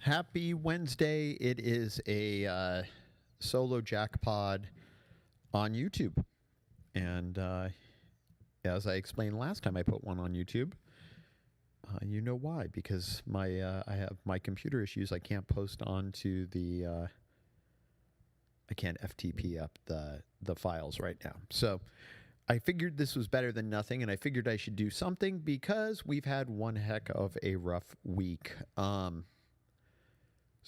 Happy Wednesday. It is a solo jackpod on YouTube. And as I explained last time I put one on YouTube, you know why. Because I have my computer issues. I can't post onto the... I can't FTP up the files right now. So I figured this was better than nothing, and I figured I should do something because we've had one heck of a rough week.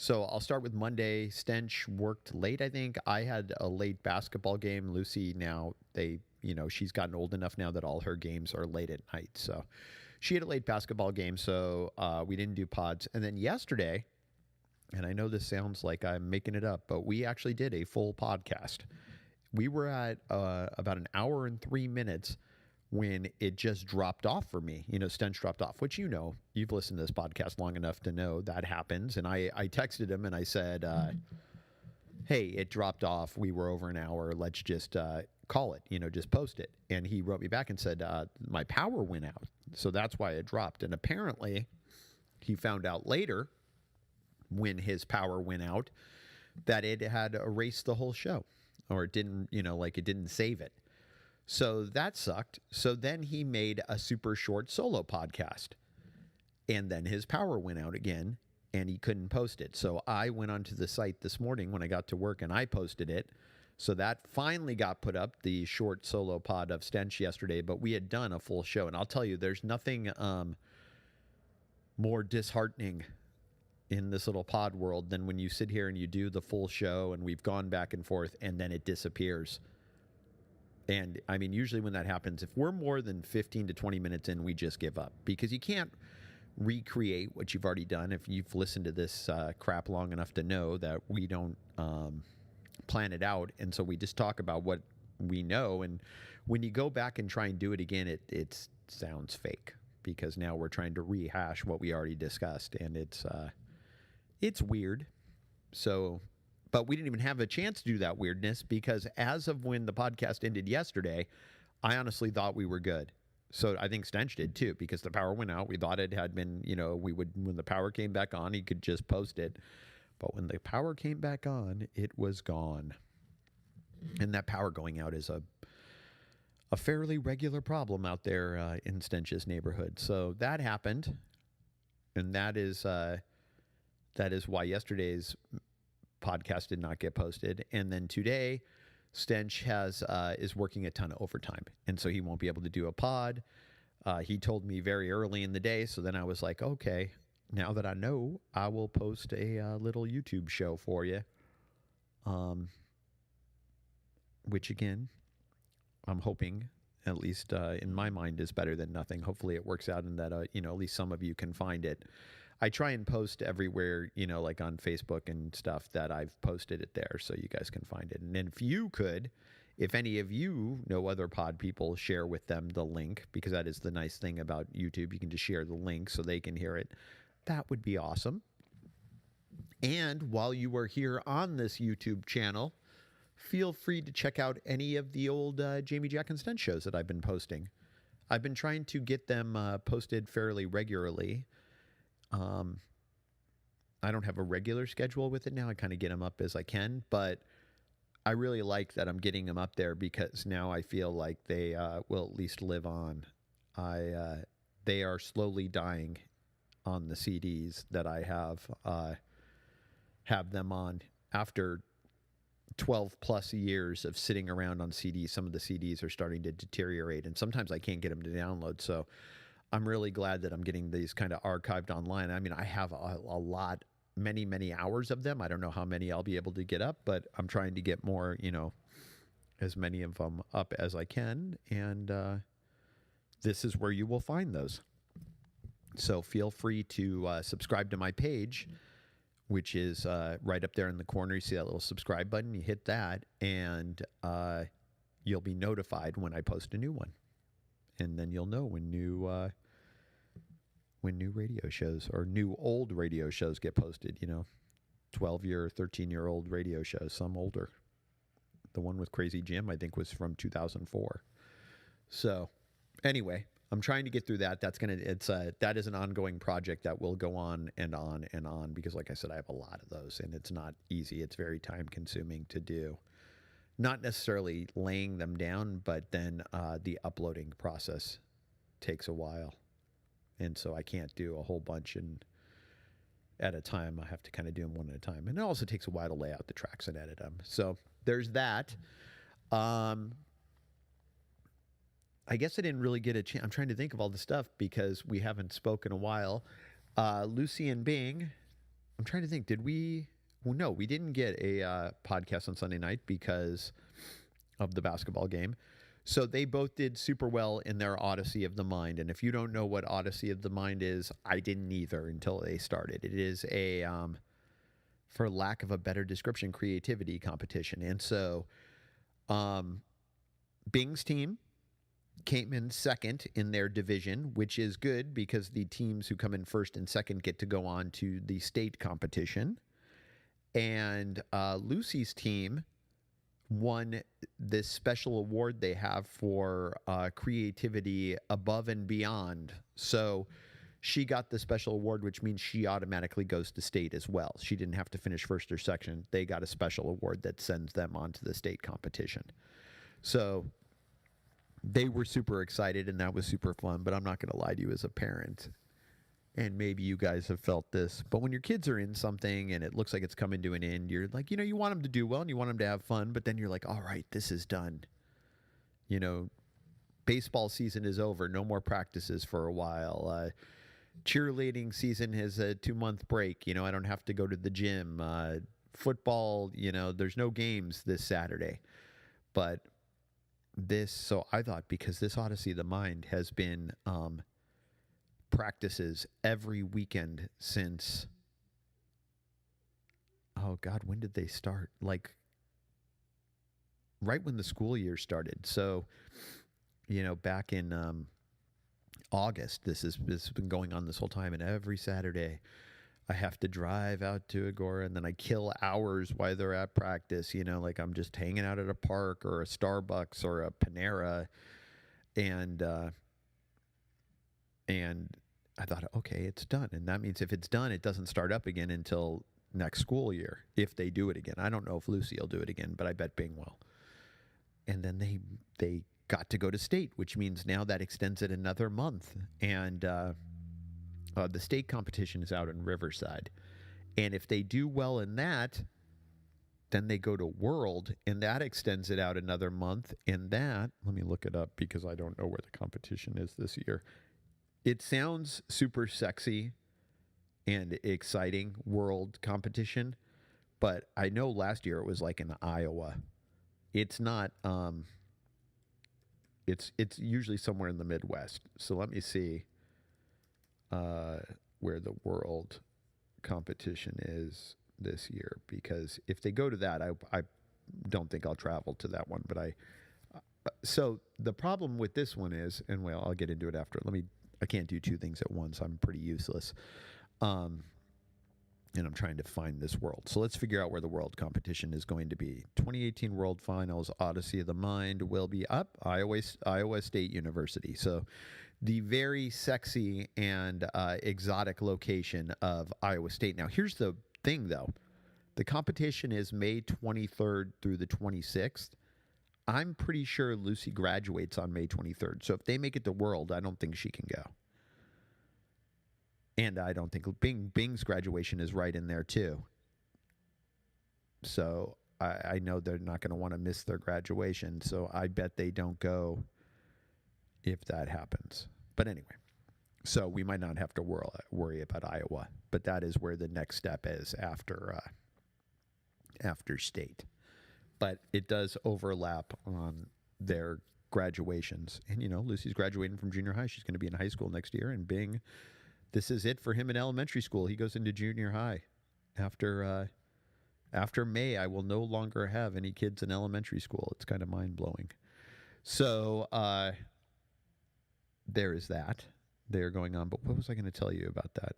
So I'll start with Monday. Stench worked late, I think. I had a late basketball game. Lucy now, she's gotten old enough now that all her games are late at night. So she had a late basketball game, so we didn't do pods. And then yesterday, and I know this sounds like I'm making it up, but we actually did a full podcast. We were at about an hour and 3 minutes when it just dropped off for me. Stench dropped off, which you've listened to this podcast long enough to know that happens. And I texted him and I said, hey, it dropped off. We were over an hour. Let's just call it, just post it. And he wrote me back and said, my power went out. So that's why it dropped. And apparently he found out later when his power went out that it had erased the whole show, or it didn't, it didn't save it. So that sucked. So then he made a super short solo podcast, and then his power went out again and he couldn't post it. So I went onto the site this morning when I got to work and I posted it. So that finally got put up, the short solo pod of Stench yesterday, but we had done a full show. And I'll tell you, there's nothing more disheartening in this little pod world than when you sit here and you do the full show and we've gone back and forth and then it disappears. And I mean, usually when that happens, if we're more than 15 to 20 minutes in, we just give up, because you can't recreate what you've already done. If you've listened to this crap long enough to know that we don't plan it out. And so we just talk about what we know. And when you go back and try and do it again, it sounds fake, because now we're trying to rehash what we already discussed. And it's weird. So... But we didn't even have a chance to do that weirdness, because as of when the podcast ended yesterday, I honestly thought we were good. So I think Stench did too, because the power went out. We thought it had been, when the power came back on, he could just post it. But when the power came back on, it was gone. And that power going out is a fairly regular problem out there in Stench's neighborhood. So that happened. And that is why yesterday's podcast did not get posted. And then today, Stench is working a ton of overtime, and so he won't be able to do a pod. He told me very early in the day, so then I was like, okay, now that I know, I will post a little YouTube show for you. Which again, I'm hoping, at least in my mind, is better than nothing. Hopefully it works out, and that at least some of you can find it. I try and post everywhere, like on Facebook and stuff, that I've posted it there so you guys can find it. And if any of you know other pod people, share with them the link, because that is the nice thing about YouTube. You can just share the link so they can hear it. That would be awesome. And while you are here on this YouTube channel, feel free to check out any of the old Jamie, Jack, and Stench shows that I've been posting. I've been trying to get them posted fairly regularly. I don't have a regular schedule with it now. I kind of get them up as I can, but I really like that I'm getting them up there, because now I feel like they will at least live on. They are slowly dying on the CDs that I have them on. After 12 plus years of sitting around on CDs, some of the CDs are starting to deteriorate, and sometimes I can't get them to download. So I'm really glad that I'm getting these kind of archived online. I mean, I have a lot, many hours of them. I don't know how many I'll be able to get up, but I'm trying to get more, as many of them up as I can. And this is where you will find those. So feel free to subscribe to my page, which is right up there in the corner. You see that little subscribe button? You hit that, and you'll be notified when I post a new one. And then you'll know when new radio shows, or new old radio shows, get posted. 12-year, 13-year-old radio shows, some older. The one with Crazy Jim, I think, was from 2004. So anyway, I'm trying to get through that. That is an ongoing project that will go on and on and on because, like I said, I have a lot of those, and it's not easy. It's very time consuming to do. Not necessarily laying them down, but then the uploading process takes a while, and so I can't do a whole bunch at a time. I have to kind of do them one at a time, and it also takes a while to lay out the tracks and edit them. So there's that. I guess I didn't really get a chance. I'm trying to think of all the stuff because we haven't spoken a while. Lucy and Bing. I'm trying to think. Did we? Well, no, we didn't get a podcast on Sunday night because of the basketball game. So they both did super well in their Odyssey of the Mind. And if you don't know what Odyssey of the Mind is, I didn't either until they started. It is a, for lack of a better description, creativity competition. And so Bing's team came in second in their division, which is good because the teams who come in first and second get to go on to the state competition. And Lucy's team won this special award they have for creativity above and beyond. So she got the special award, which means she automatically goes to state as well. She didn't have to finish first or second. They got a special award that sends them on to the state competition. So they were super excited, and that was super fun. But I'm not going to lie to you as a parent, and maybe you guys have felt this, but when your kids are in something and it looks like it's coming to an end, you're like, you want them to do well and you want them to have fun, but then you're like, all right, this is done. Baseball season is over. No more practices for a while. Cheerleading season has a 2-month break. I don't have to go to the gym. Football, there's no games this Saturday. But so I thought because this Odyssey of the Mind has been practices every weekend since, oh God, when did they start? Like right when the school year started. So, back in August, this has been going on this whole time. And every Saturday I have to drive out to Agora, and then I kill hours while they're at practice, like I'm just hanging out at a park or a Starbucks or a Panera. And I thought, okay, it's done. And that means if it's done, it doesn't start up again until next school year, if they do it again. I don't know if Lucy will do it again, but I bet Bing will. And then they got to go to state, which means now that extends it another month. And the state competition is out in Riverside. And if they do well in that, then they go to World, and that extends it out another month. And that, let me look it up because I don't know where the competition is this year. It sounds super sexy and exciting, World competition, but I know last year it was like in Iowa. It's not. It's usually somewhere in the Midwest. So let me see where the World competition is this year, because if they go to that, I don't think I'll travel to that one. But so the problem with this one is, and well, I'll get into it after. I can't do two things at once. I'm pretty useless. And I'm trying to find this World. So let's figure out where the World competition is going to be. 2018 World Finals, Odyssey of the Mind will be up, Iowa State University. So the very sexy and exotic location of Iowa State. Now, here's the thing, though. The competition is May 23rd through the 26th. I'm pretty sure Lucy graduates on May 23rd. So if they make it to World, I don't think she can go. And I don't think Bing's graduation is right in there, too. So I know they're not going to want to miss their graduation. So I bet they don't go if that happens. But anyway, so we might not have to worry about Iowa. But that is where the next step is after state. But it does overlap on their graduations. And, Lucy's graduating from junior high. She's going to be in high school next year. And Bing, this is it for him in elementary school. He goes into junior high. After May, I will no longer have any kids in elementary school. It's kind of mind-blowing. So there is that. They're going on. But what was I going to tell you about that?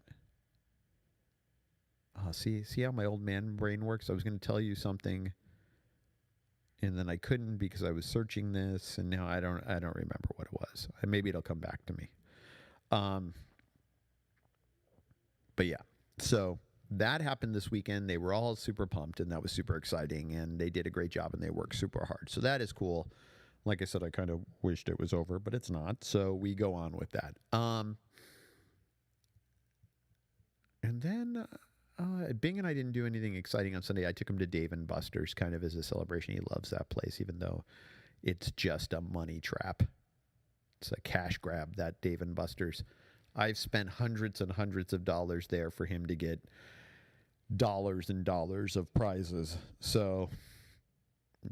See how my old man brain works? I was going to tell you something and then I couldn't because I was searching this, and now I don't remember what it was. Maybe it'll come back to me. But yeah, so that happened this weekend. They were all super pumped, and that was super exciting, and they did a great job, and they worked super hard. So that is cool. Like I said, I kind of wished it was over, but it's not. So we go on with that. And then Bing and I didn't do anything exciting on Sunday. I took him to Dave & Buster's kind of as a celebration. He loves that place, even though it's just a money trap. It's a cash grab, that Dave & Buster's. I've spent hundreds and hundreds of dollars there for him to get dollars and dollars of prizes. So,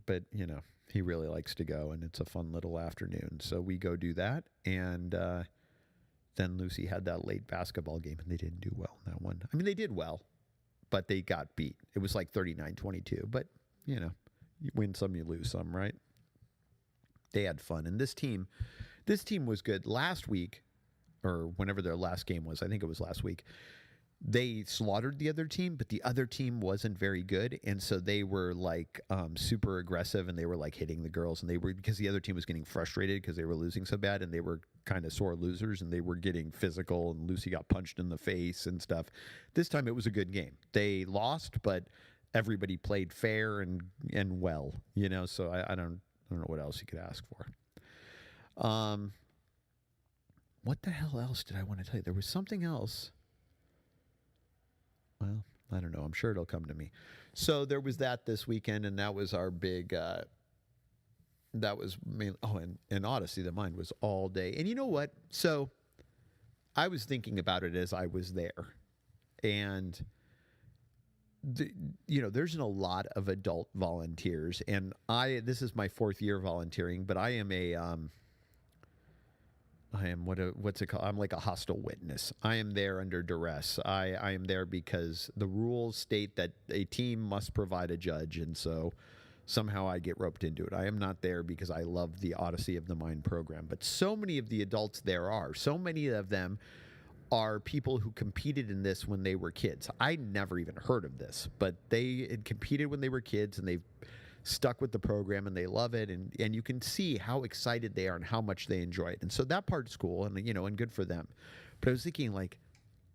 but, you know, he really likes to go, and it's a fun little afternoon. So we go do that, and then Lucy had that late basketball game, and they didn't do well in that one. I mean, they did well, but they got beat. It was like 39-22, but, you know, you win some, you lose some, right? They had fun, and this team was good. Last week, or whenever their last game was, I think it was last week, they slaughtered the other team, but the other team wasn't very good, and so they were like super aggressive, and they were like hitting the girls, and they were, because the other team was getting frustrated because they were losing so bad, and they were kind of sore losers, and they were getting physical, and Lucy got punched in the face and stuff. This time it was a good game. They lost, but everybody played fair and well, you know. So I don't know what else you could ask for. What the hell else did I want to tell you? There was something else. Well, I don't know. I'm sure it'll come to me. So there was that this weekend, and that was our big, that was mainly, and Odyssey, the Mind was all day. And you know what? So I was thinking about it as I was there. And, you know, there's a lot of adult volunteers. And this is my 4th year volunteering, but I am what's it called? I'm like a hostile witness. I am there under duress. I am there because the rules state that a team must provide a judge, and so somehow I get roped into it. I am not there because I love the Odyssey of the Mind program, but so many of the adults there are. So many of them are people who competed in this when they were kids. I never even heard of this, but they had competed when they were kids, and they've stuck with the program, and they love it, and you can see how excited they are and how much they enjoy it. And so that part's cool, and you know, and good for them. But I was thinking, like,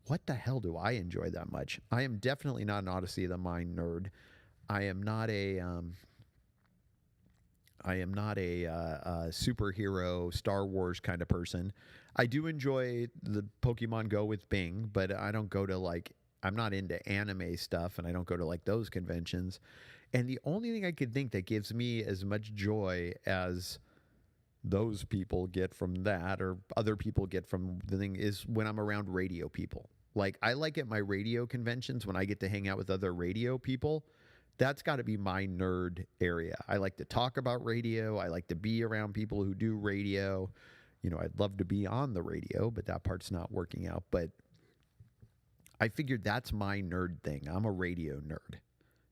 what the hell do I enjoy that much? I am definitely not an Odyssey of the Mind nerd. I am not a superhero Star Wars kind of person. I do enjoy the Pokemon Go with Bing, but I don't go to, like, I'm not into anime stuff, and I don't go to like those conventions. And the only thing I could think that gives me as much joy as those people get from that, or other people get from the thing, is when I'm around radio people. Like, I like at my radio conventions when I get to hang out with other radio people. That's got to be my nerd area. I like to talk about radio. I like to be around people who do radio. You know, I'd love to be on the radio, but that part's not working out. But I figured that's my nerd thing. I'm a radio nerd.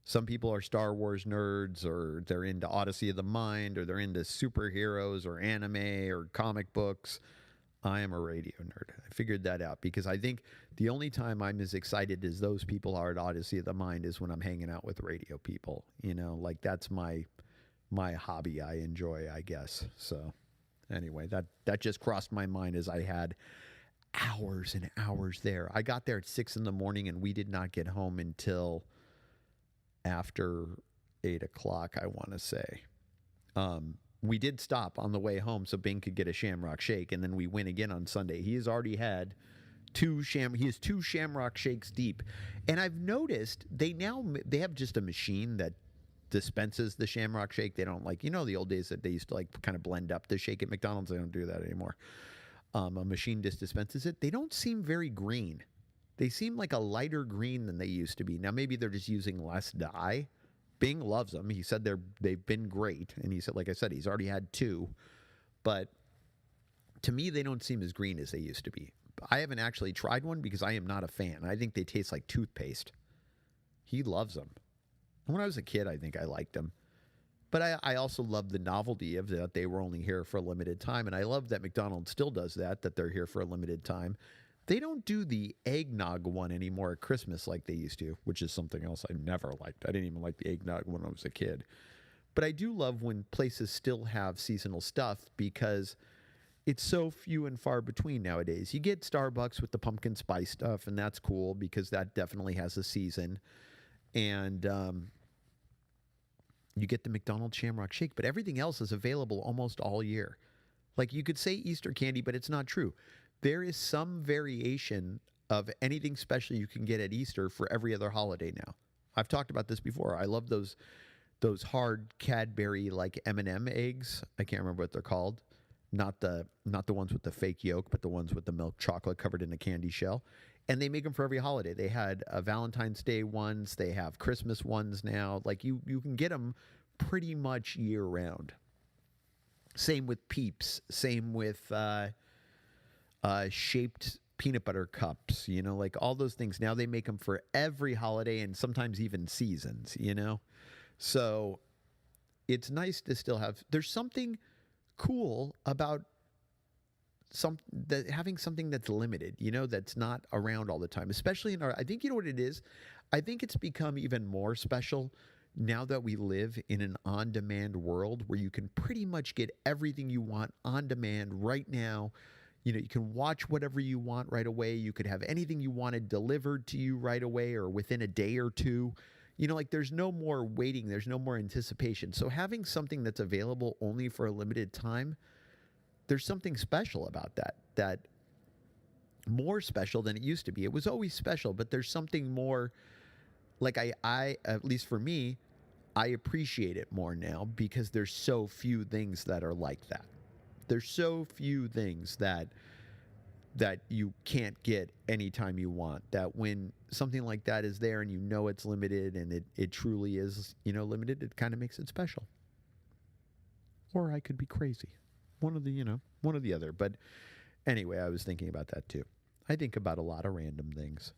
Some people are Star Wars nerds, or they're into Odyssey of the Mind, or they're into superheroes or anime or comic books. I am a radio nerd. I figured that out because I think the only time I'm as excited as those people are at Odyssey of the Mind is when I'm hanging out with radio people. You know, like, that's my hobby I enjoy, I guess. So anyway, that just crossed my mind as I had hours and hours there. I got there at 6 a.m, and we did not get home until after 8 o'clock, I want to say. We did stop on the way home so Bing could get a Shamrock Shake, and then we went again on Sunday. He has already had two Shamrock Shakes deep. And I've noticed they have just a machine that dispenses the Shamrock Shake. They don't, like, you know, the old days that they used to like kind of blend up the shake at McDonald's. They don't do that anymore. A machine just dispenses it. They don't seem very green. They seem like a lighter green than they used to be. Now, maybe they're just using less dye. Bing loves them. He said they've been great. And he said, like I said, he's already had 2. But to me, they don't seem as green as they used to be. I haven't actually tried one because I am not a fan. I think they taste like toothpaste. He loves them. When I was a kid, I think I liked them. But I also love the novelty of that they were only here for a limited time. And I love that McDonald's still does that they're here for a limited time. They don't do the eggnog one anymore at Christmas like they used to, which is something else I never liked. I didn't even like the eggnog when I was a kid. But I do love when places still have seasonal stuff because it's so few and far between nowadays. You get Starbucks with the pumpkin spice stuff, and that's cool because that definitely has a season. And you get the McDonald's Shamrock Shake, but everything else is available almost all year. Like you could say Easter candy, but it's not true. There is some variation of anything special you can get at Easter for every other holiday now. I've talked about this before. I love those hard Cadbury like M&M eggs. I can't remember what they're called. Not the ones with the fake yolk, but the ones with the milk chocolate covered in a candy shell. And they make them for every holiday. They had Valentine's Day ones. They have Christmas ones now. Like you can get them pretty much year round. Same with Peeps. Same with shaped peanut butter cups. You know, like all those things. Now they make them for every holiday and sometimes even seasons. You know, so it's nice to still have. There's something cool about having something that's limited, you know, that's not around all the time, especially in our, I think, you know what it is? I think it's become even more special now that we live in an on-demand world where you can pretty much get everything you want on demand right now. You know, you can watch whatever you want right away. You could have anything you wanted delivered to you right away or within a day or two. You know, like there's no more waiting. There's no more anticipation. So having something that's available only for a limited time, there's something special about that more special than it used to be. It was always special, but there's something more, like I at least for me, I appreciate it more now because there's so few things that are like that. There's so few things that you can't get anytime you want, that when something like that is there and you know it's limited and it truly is, you know, limited, it kind of makes it special. Or I could be crazy. One of the other. But anyway, I was thinking about that too. I think about a lot of random things.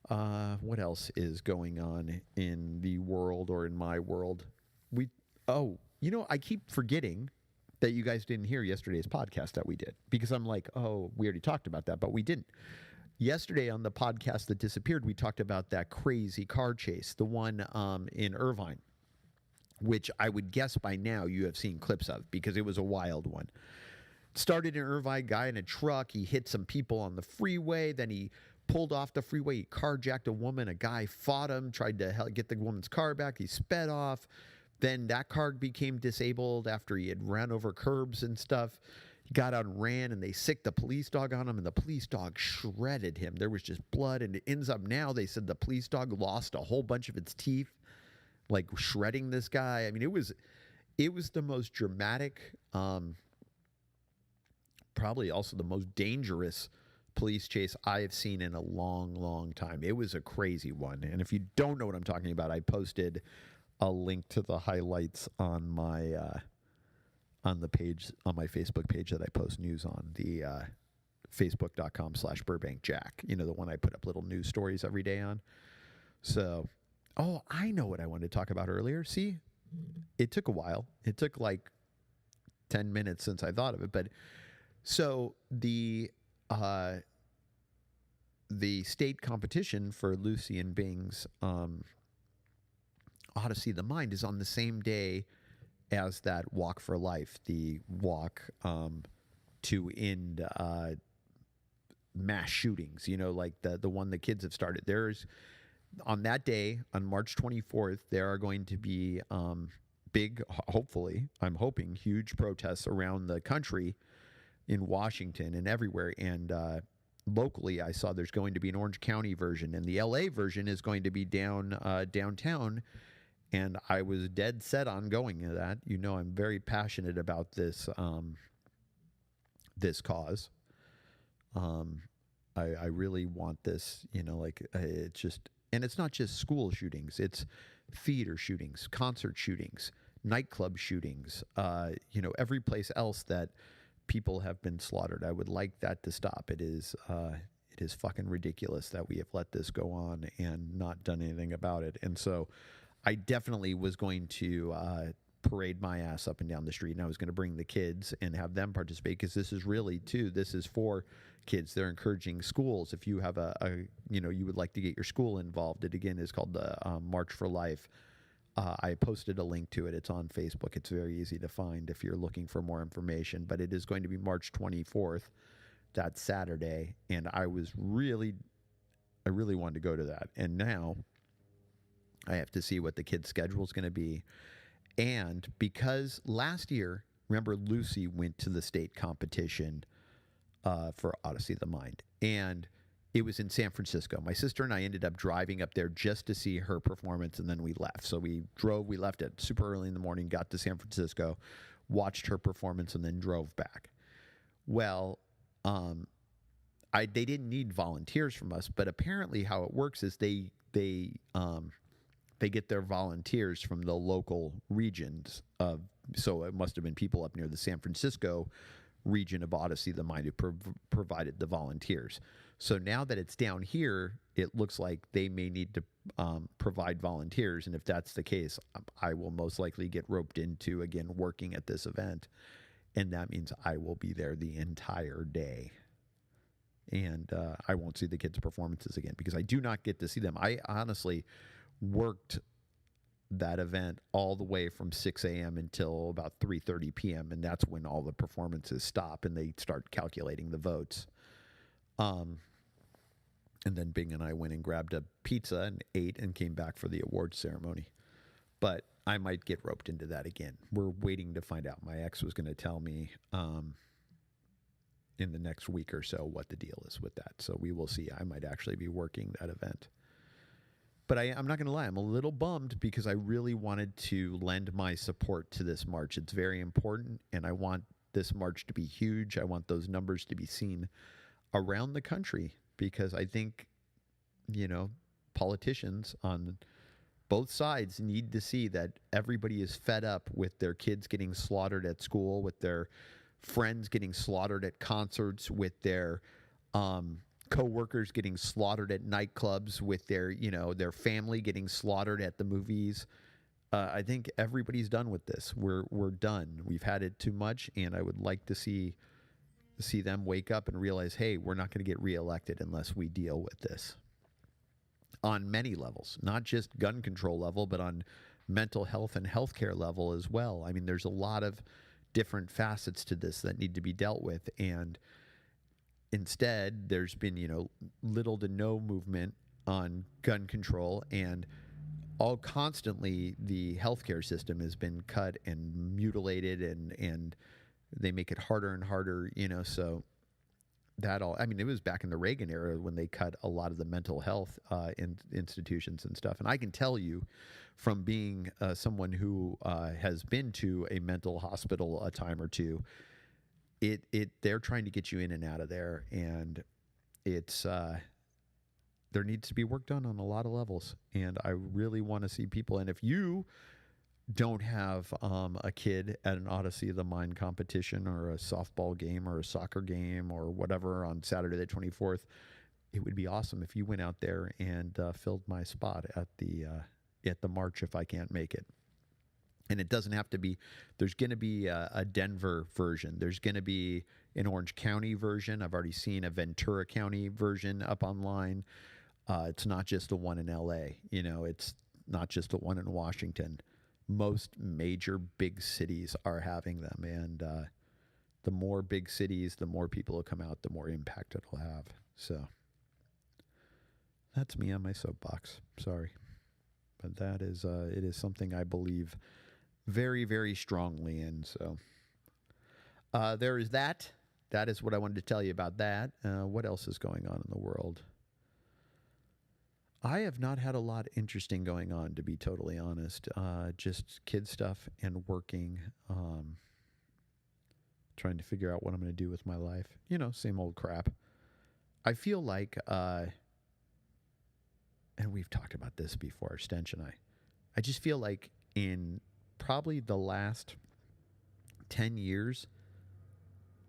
What else is going on in the world or in my world? I keep forgetting that you guys didn't hear yesterday's podcast that we did because I'm like, oh, we already talked about that, but we didn't. Yesterday on the podcast that disappeared, we talked about that crazy car chase, the one in Irvine, which I would guess by now you have seen clips of because it was a wild one. Started in Irvine, guy in a truck. He hit some people on the freeway. Then he pulled off the freeway. He carjacked a woman. A guy fought him, tried to get the woman's car back. He sped off. Then that car became disabled after he had run over curbs and stuff. He got out and ran, and they sicked the police dog on him, and the police dog shredded him. There was just blood, and it ends up now, they said the police dog lost a whole bunch of its teeth, like shredding this guy. I mean, it was the most dramatic, probably also the most dangerous police chase I have seen in a long, long time. It was a crazy one. And if you don't know what I'm talking about, I posted a link to the highlights on my on my Facebook page that I post news on, the facebook.com/BurbankJack. You know, the one I put up little news stories every day on. So, oh, I know what I wanted to talk about earlier. See, it took a while. It took like 10 minutes since I thought of it. But so the state competition for Lucy and Bing's Odyssey of the Mind is on the same day as that Walk for Life, the walk to end mass shootings, you know, like the one the kids have started. There's, on that day, on March 24th, there are going to be big, hopefully, I'm hoping, huge protests around the country in Washington and everywhere. And locally, I saw there's going to be an Orange County version, and the LA version is going to be downtown. And I was dead set on going to that. You know, I'm very passionate about this this cause. I really want this, you know, like it's just, and it's not just school shootings. It's theater shootings, concert shootings, nightclub shootings, you know, every place else that people have been slaughtered. I would like that to stop. It is fucking ridiculous that we have let this go on and not done anything about it. And so I definitely was going to parade my ass up and down the street, and I was going to bring the kids and have them participate, because this is really, too, this is for kids. They're encouraging schools. If you have you would like to get your school involved, it again is called the March for Life I posted a link to it. It's on Facebook. It's very easy to find if you're looking for more information. But it is going to be March 24th, that Saturday, and I really wanted to go to that. And now I have to see what the kids' schedule is going to be. And because last year, remember, Lucy went to the state competition for Odyssey of the Mind, and it was in San Francisco. My sister and I ended up driving up there just to see her performance, and then we left. So we left at super early in the morning, got to San Francisco, watched her performance, and then drove back. Well, they didn't need volunteers from us, but apparently how it works is they get their volunteers from the local regions of, so it must have been people up near the San Francisco region of Odyssey of the Mind who provided the volunteers. So now that it's down here, it looks like they may need to provide volunteers. And if that's the case, I will most likely get roped into, again, working at this event. And that means I will be there the entire day. And I won't see the kids' performances again because I do not get to see them. I honestly worked that event all the way from 6 a.m. until about 3:30 p.m. And that's when all the performances stop and they start calculating the votes. And then Bing and I went and grabbed a pizza and ate and came back for the awards ceremony. But I might get roped into that again. We're waiting to find out. My ex was going to tell me in the next week or so what the deal is with that. So we will see. I might actually be working that event. But I'm not going to lie, I'm a little bummed because I really wanted to lend my support to this march. It's very important, and I want this march to be huge. I want those numbers to be seen around the country because I think, politicians on both sides need to see that everybody is fed up with their kids getting slaughtered at school, with their friends getting slaughtered at concerts, with their co-workers getting slaughtered at nightclubs, with their family getting slaughtered at the movies. I think everybody's done with this. We're done. We've had it too much, and I would like to see them wake up and realize, hey, we're not going to get reelected unless we deal with this on many levels, not just gun control level, but on mental health and healthcare level as well. I mean, there's a lot of different facets to this that need to be dealt with, and instead, there's been, little to no movement on gun control, and constantly the healthcare system has been cut and mutilated, and they make it harder and harder, so it was back in the Reagan era when they cut a lot of the mental health institutions and stuff. And I can tell you from being someone who has been to a mental hospital a time or two, they're trying to get you in and out of there, and it's there needs to be work done on a lot of levels. And I really want to see people. And if you don't have a kid at an Odyssey of the Mind competition or a softball game or a soccer game or whatever on Saturday the 24th, it would be awesome if you went out there and filled my spot at the march if I can't make it. And it doesn't have to be, there's going to be a Denver version. There's going to be an Orange County version. I've already seen a Ventura County version up online. It's not just the one in LA. It's not just the one in Washington. Most major big cities are having them. And the more big cities, the more people will come out, the more impact it'll have. So that's me on my soapbox. Sorry. But that is, it is something I believe very, very strongly in. So there is that. That is what I wanted to tell you about that. What else is going on in the world? I have not had a lot interesting going on, to be totally honest. Just kid stuff and working. Trying to figure out what I'm going to do with my life. Same old crap. I feel like, and we've talked about this before, Stench and I just feel like in probably the last 10 years,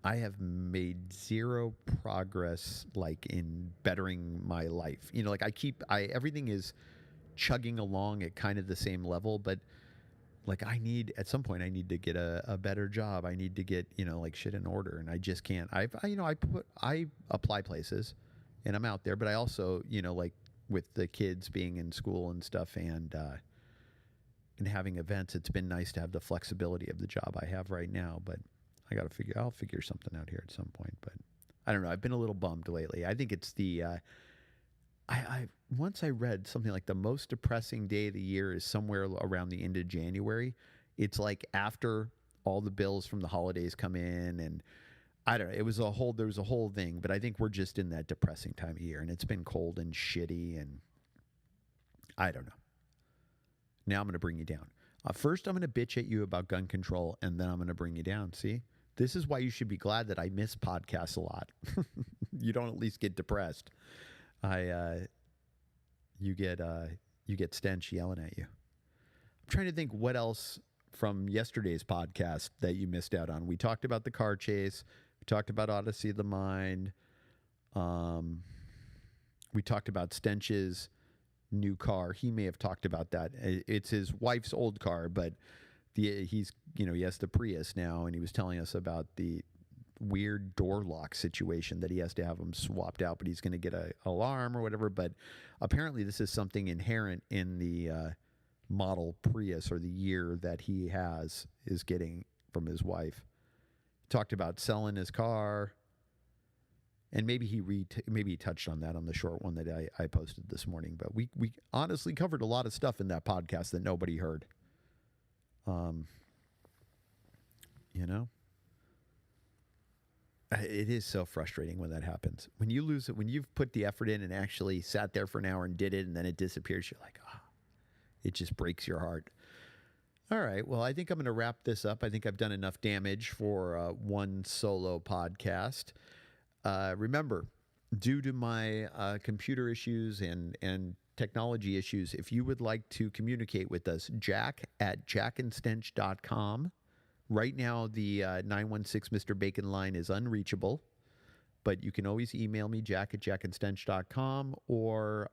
I have made zero progress, like, in bettering my life. Everything is chugging along at kind of the same level, but like at some point I need to get a better job. I need to get, shit in order, and I just can't. I apply places and I'm out there, but I also, with the kids being in school and stuff, and and having events, it's been nice to have the flexibility of the job I have right now. But I'll figure something out here at some point. But I don't know. I've been a little bummed lately. I think it's the, I once I read something like the most depressing day of the year is somewhere around the end of January. It's like after all the bills from the holidays come in, and I don't know. There was a whole thing, but I think we're just in that depressing time of year, and it's been cold and shitty, and I don't know. Now I'm going to bring you down. First, I'm going to bitch at you about gun control, and then I'm going to bring you down. See? This is why you should be glad that I miss podcasts a lot. You don't at least get depressed. You get Stench yelling at you. I'm trying to think what else from yesterday's podcast that you missed out on. We talked about the car chase. We talked about Odyssey of the Mind. We talked about Stench's new car. He may have talked about that. It's his wife's old car, but he has the Prius now, and he was telling us about the weird door lock situation that he has to have them swapped out, but he's going to get an alarm or whatever. But apparently this is something inherent in the model Prius, or the year that he is getting from his wife. Talked about selling his car, and maybe he touched on that on the short one that I posted this morning. But we honestly covered a lot of stuff in that podcast that nobody heard. It is so frustrating when that happens. When you lose it, when you've put the effort in and actually sat there for an hour and did it, and then it disappears, you're like, it just breaks your heart. All right, well, I think I'm going to wrap this up. I think I've done enough damage for one solo podcast. Remember, due to my computer issues and technology issues, if you would like to communicate with us, jack@jackandstench.com. Right now, the 916 Mr. Bacon line is unreachable, but you can always email me, jack@jackandstench.com, or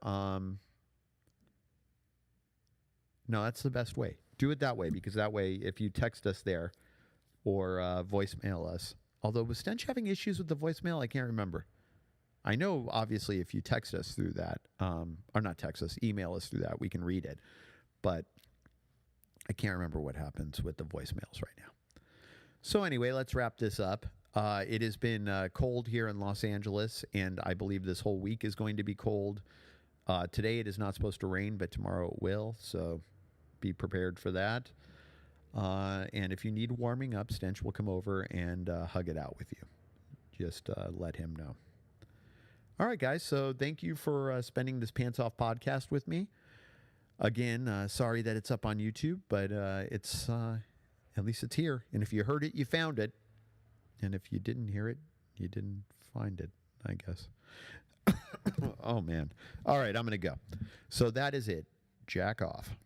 no, that's the best way. Do it that way, because that way, if you text us there or voicemail us, although was Stench having issues with the voicemail? I can't remember. I know, obviously, if you text us through that, or not text us, email us through that, we can read it. But I can't remember what happens with the voicemails right now. So anyway, let's wrap this up. It has been cold here in Los Angeles, and I believe this whole week is going to be cold. Today it is not supposed to rain, but tomorrow it will, so be prepared for that. And if you need warming up, Stench will come over and hug it out with you. Just let him know. All right, guys, so thank you for spending this Pants Off podcast with me. Again, sorry that it's up on YouTube, but it's at least it's here. And if you heard it, you found it. And if you didn't hear it, you didn't find it, I guess. Oh, man. All right, I'm going to go. So that is it. Jack off.